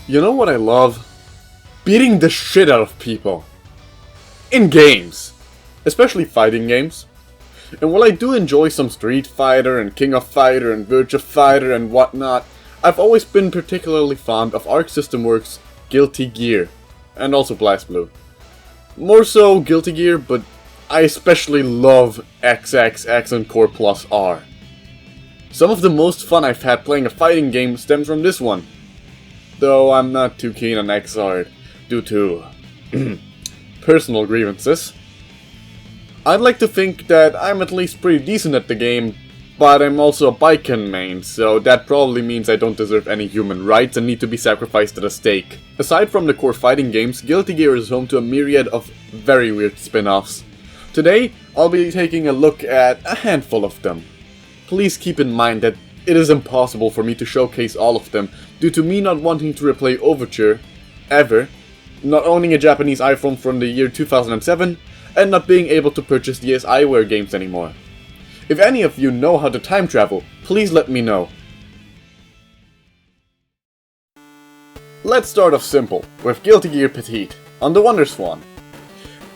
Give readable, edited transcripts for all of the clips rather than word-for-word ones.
You know what I love? Beating the shit out of people. In games. Especially fighting games. And while I do enjoy some Street Fighter and King of Fighter and Virtua Fighter and whatnot, I've always been particularly fond of Arc System Works' Guilty Gear. And also BlazBlue. More so Guilty Gear, but I especially love XXX and Core Plus R. Some of the most fun I've had playing a fighting game stems from this one. Though I'm not too keen on XR due to personal grievances. I'd like to think that I'm at least pretty decent at the game, but I'm also a Baiken main, so that probably means I don't deserve any human rights and need to be sacrificed at a stake. Aside from the core fighting games, Guilty Gear is home to a myriad of very weird spin-offs. Today, I'll be taking a look at a handful of them. Please keep in mind that it is impossible for me to showcase all of them due to me not wanting to replay Overture, ever, not owning a Japanese iPhone from the year 2007, and not being able to purchase DSiWare games anymore. If any of you know how to time travel, please let me know. Let's start off simple, with Guilty Gear Petite, on the Wonder Swan.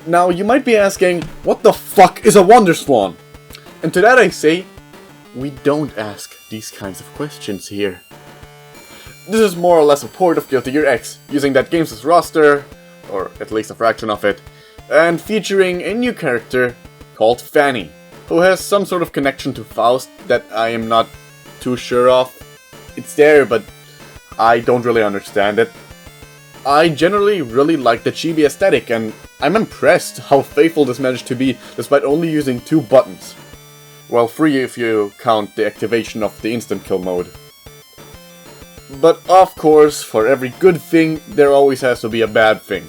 Now you might be asking, what the fuck is a Wonder Swan? And to that I say, we don't ask these kinds of questions here. This is more or less a port of Guilty Gear X, using that game's roster, or at least a fraction of it, and featuring a new character called Fanny, who has some sort of connection to Faust that I am not too sure of. It's there, but I don't really understand it. I generally really like the chibi aesthetic, and I'm impressed how faithful this managed to be despite only using 2 buttons. Well, 3 if you count the activation of the instant kill mode. But of course, for every good thing, there always has to be a bad thing.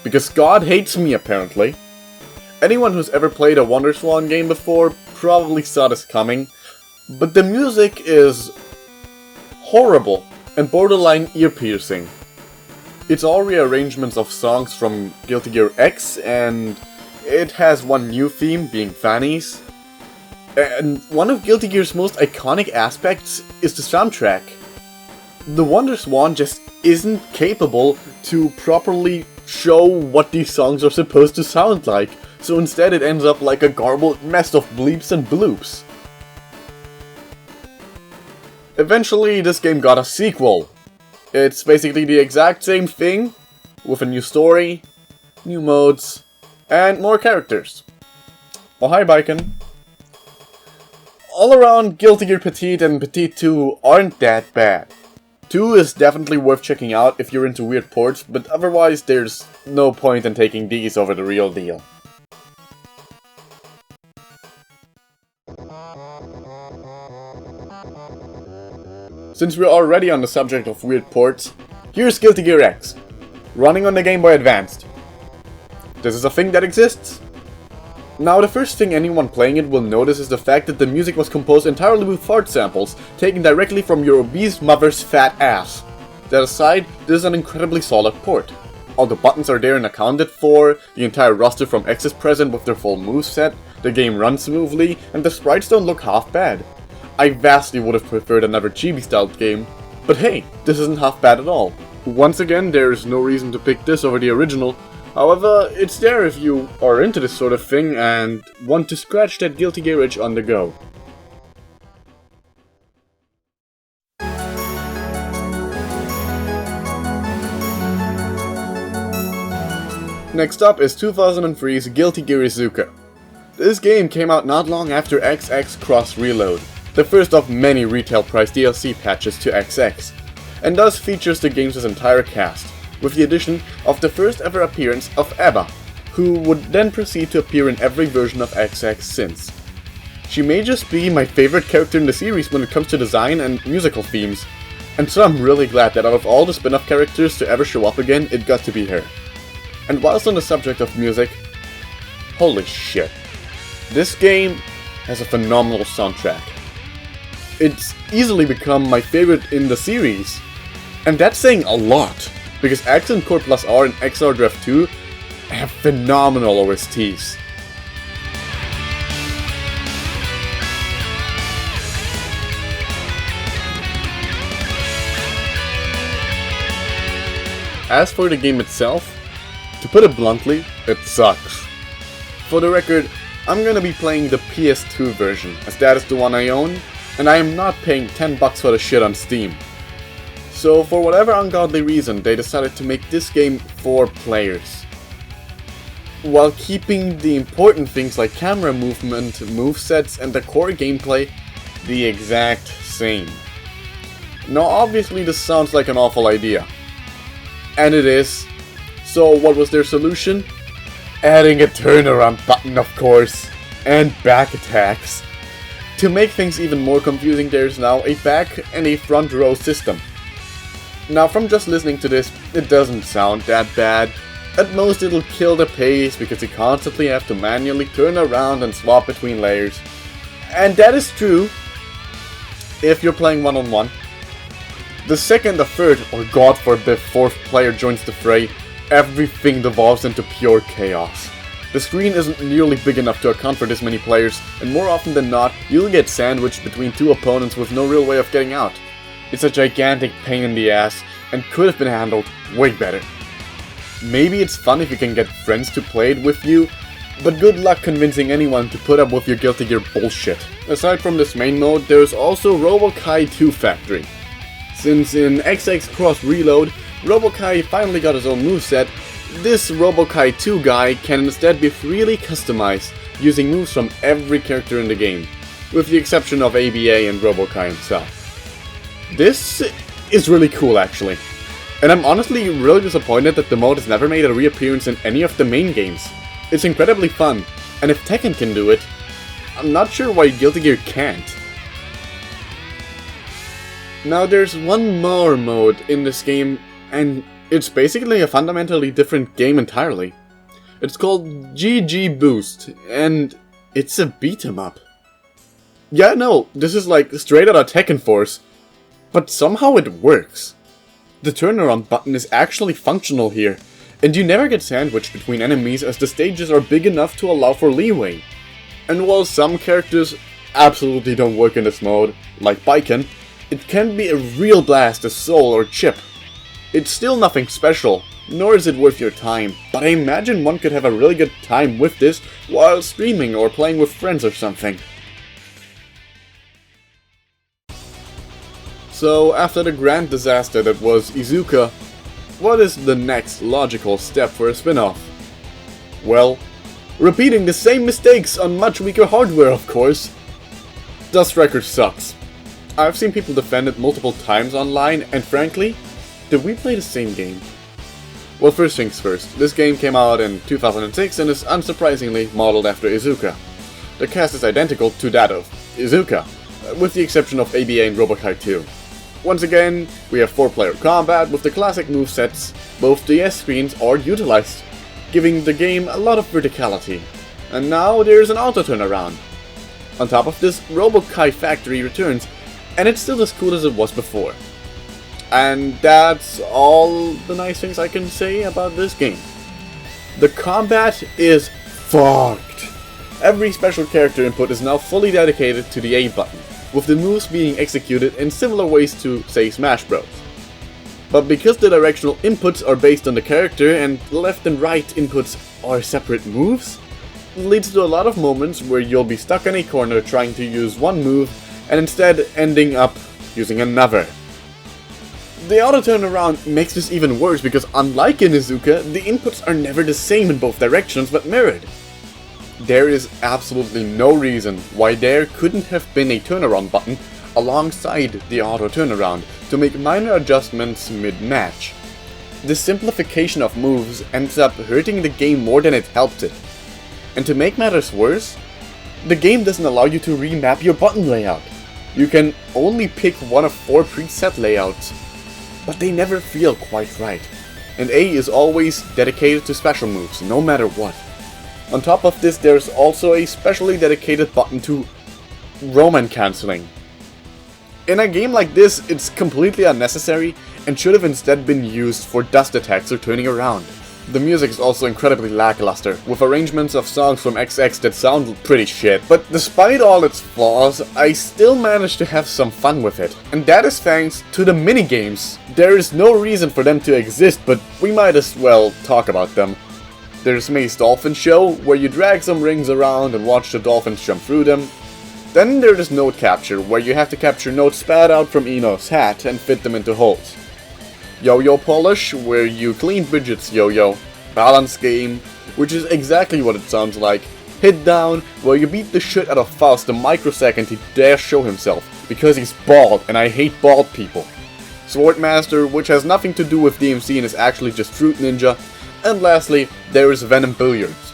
Because God hates me, apparently. Anyone who's ever played a Wonder Swan game before probably saw this coming, but the music is horrible and borderline ear-piercing. It's all rearrangements of songs from Guilty Gear X, and it has one new theme, being Fanny's. And one of Guilty Gear's most iconic aspects is the soundtrack. The Wonder Swan just isn't capable to properly show what these songs are supposed to sound like, so instead it ends up like a garbled mess of bleeps and bloops. Eventually, this game got a sequel. It's basically the exact same thing, with a new story, new modes, and more characters. Oh hi Baiken. All around, Guilty Gear Petite and Petite 2 aren't that bad. 2 is definitely worth checking out if you're into weird ports, but otherwise there's no point in taking these over the real deal. Since we're already on the subject of weird ports, here's Guilty Gear X, running on the Game Boy Advanced. This is a thing that exists. Now the first thing anyone playing it will notice is the fact that the music was composed entirely with fart samples, taken directly from your obese mother's fat ass. That aside, this is an incredibly solid port. All the buttons are there and accounted for, the entire roster from X is present with their full moveset, the game runs smoothly, and the sprites don't look half bad. I vastly would have preferred another chibi-styled game, but hey, this isn't half bad at all. Once again, there's no reason to pick this over the original. However, it's there if you are into this sort of thing and want to scratch that Guilty Gear itch on the go. Next up is 2003's Guilty Girizuka. This game came out not long after XX Cross Reload, the first of many retail price DLC patches to XX, and thus features the game's entire cast, with the addition of the first ever appearance of Ebba, who would then proceed to appear in every version of XX since. She may just be my favorite character in the series when it comes to design and musical themes, and so I'm really glad that out of all the spin-off characters to ever show up again, it got to be her. And whilst on the subject of music, holy shit, this game has a phenomenal soundtrack. It's easily become my favorite in the series, and that's saying a lot. Because X and Core Plus R and XR Draft 2 have phenomenal OSTs. As for the game itself, to put it bluntly, it sucks. For the record, I'm gonna be playing the PS2 version, as that is the one I own, and I am not paying $10 for the shit on Steam. So for whatever ungodly reason, they decided to make this game for players, while keeping the important things like camera movement, movesets, and the core gameplay the exact same. Now obviously this sounds like an awful idea, and it is. So what was their solution? Adding a turnaround button, of course, and back attacks. To make things even more confusing, there's now a back and a front row system. Now from just listening to this, it doesn't sound that bad. At most it'll kill the pace because you constantly have to manually turn around and swap between layers. And that is true if you're playing one-on-one. The second a third, or god forbid fourth player joins the fray, everything devolves into pure chaos. The screen isn't nearly big enough to account for this many players, and more often than not, you'll get sandwiched between two opponents with no real way of getting out. It's a gigantic pain in the ass, and could have been handled way better. Maybe it's fun if you can get friends to play it with you, but good luck convincing anyone to put up with your Guilty Gear bullshit. Aside from this main mode, there's also RoboKai 2 Factory. Since in XX Cross Reload, RoboKai finally got his own moveset, this RoboKai 2 guy can instead be freely customized, using moves from every character in the game, with the exception of ABA and RoboKai himself. This is really cool actually, and I'm honestly really disappointed that the mode has never made a reappearance in any of the main games. It's incredibly fun, and if Tekken can do it, I'm not sure why Guilty Gear can't. Now there's one more mode in this game, and it's basically a fundamentally different game entirely. It's called GG Boost, and it's a beat 'em up. Yeah, no, this is like straight out of Tekken Force, but somehow it works. The turnaround button is actually functional here, and you never get sandwiched between enemies as the stages are big enough to allow for leeway. And while some characters absolutely don't work in this mode, like Baiken, it can be a real blast as Soul or Chip. It's still nothing special, nor is it worth your time, but I imagine one could have a really good time with this while streaming or playing with friends or something. So after the grand disaster that was Girizuka, what is the next logical step for a spin-off? Well, repeating the same mistakes on much weaker hardware, of course. Dust Strikers sucks. I've seen people defend it multiple times online, and frankly, did we play the same game? Well, first things first, this game came out in 2006 and is unsurprisingly modeled after Girizuka. The cast is identical to that of Girizuka, with the exception of ABA and RoboKai 2. Once again, we have 4-player combat with the classic movesets. Both the S-screens are utilized, giving the game a lot of verticality. And now there's an auto turnaround. On top of this, RoboKai Factory returns, and it's still as cool as it was before. And that's all the nice things I can say about this game. The combat is fucked. Every special character input is now fully dedicated to the A button, with the moves being executed in similar ways to, say, Smash Bros. But because the directional inputs are based on the character and left and right inputs are separate moves, it leads to a lot of moments where you'll be stuck in a corner trying to use one move and instead ending up using another. The auto turnaround makes this even worse because unlike in Girizuka, the inputs are never the same in both directions but mirrored. There is absolutely no reason why there couldn't have been a turnaround button alongside the auto turnaround to make minor adjustments mid-match. The simplification of moves ends up hurting the game more than it helps it. And to make matters worse, the game doesn't allow you to remap your button layout. You can only pick one of 4 preset layouts, but they never feel quite right. And A is always dedicated to special moves, no matter what. On top of this, there's also a specially dedicated button to Roman cancelling. In a game like this, it's completely unnecessary and should have instead been used for dust attacks or turning around. The music is also incredibly lackluster, with arrangements of songs from XX that sound pretty shit. But despite all its flaws, I still managed to have some fun with it. And that is thanks to the minigames. There is no reason for them to exist, but we might as well talk about them. There's May's Dolphin Show, where you drag some rings around and watch the dolphins jump through them. Then there's Note Capture, where you have to capture notes spat out from Eno's hat and fit them into holes. Yo-Yo Polish, where you clean Bridget's yo-yo. Balance Game, which is exactly what it sounds like. Hit Down, where you beat the shit out of Faust the microsecond he dares show himself, because he's bald and I hate bald people. Swordmaster, which has nothing to do with DMC and is actually just Fruit Ninja. And lastly, there is Venom Billiards.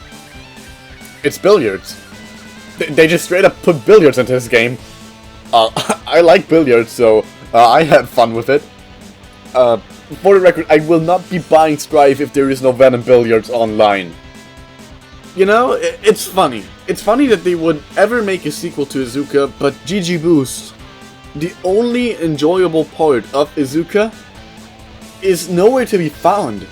It's billiards. They just straight up put billiards into this game. I like billiards, so I had fun with it. For the record, I will not be buying Strive if there is no Venom Billiards online. You know, it's funny. It's funny that they would ever make a sequel to Izuka, but GG Boost, the only enjoyable part of Izuka, is nowhere to be found.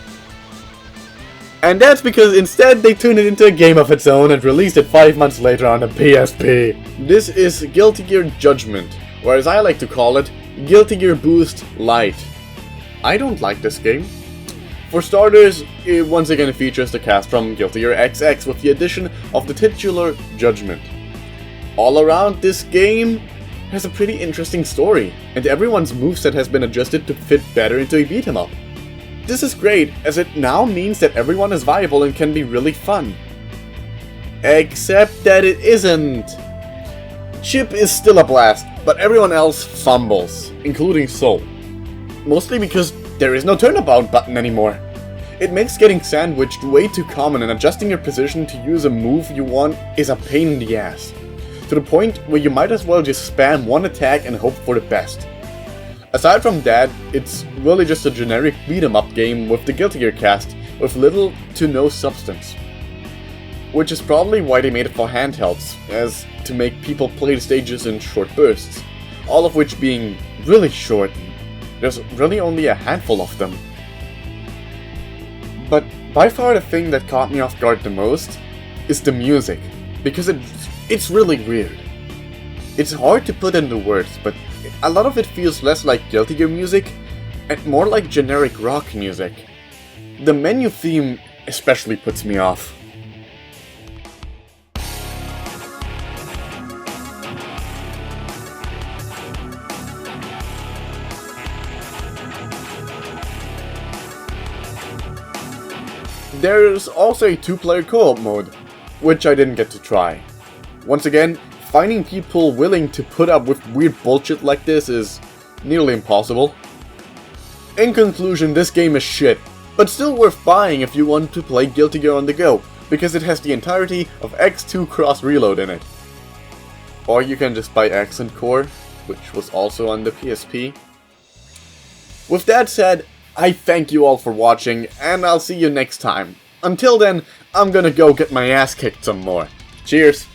And that's because instead they turned it into a game of its own and released it 5 months later on the PSP. This is Guilty Gear Judgment, or as I like to call it, Guilty Gear Boost Light. I don't like this game. For starters, it once again features the cast from Guilty Gear XX with the addition of the titular Judgment. All around, this game has a pretty interesting story, and everyone's moveset has been adjusted to fit better into a beat 'em up. This is great, as it now means that everyone is viable and can be really fun. Except that it isn't. Chip is still a blast, but everyone else fumbles, including Soul. Mostly because there is no turnabout button anymore. It makes getting sandwiched way too common, and adjusting your position to use a move you want is a pain in the ass. To the point where you might as well just spam one attack and hope for the best. Aside from that, it's really just a generic beat-em-up game with the Guilty Gear cast, with little to no substance. Which is probably why they made it for handhelds, as to make people play the stages in short bursts, all of which being really short. There's really only a handful of them. But by far the thing that caught me off guard the most is the music, because it's really weird. It's hard to put into words, but a lot of it feels less like Guilty Gear music and more like generic rock music. The menu theme especially puts me off. There's also a 2-player co-op mode, which I didn't get to try. Once again, finding people willing to put up with weird bullshit like this is nearly impossible. In conclusion, this game is shit, but still worth buying if you want to play Guilty Gear on the go, because it has the entirety of X2 Cross Reload in it. Or you can just buy Accent Core, which was also on the PSP. With that said, I thank you all for watching, and I'll see you next time. Until then, I'm gonna go get my ass kicked some more. Cheers!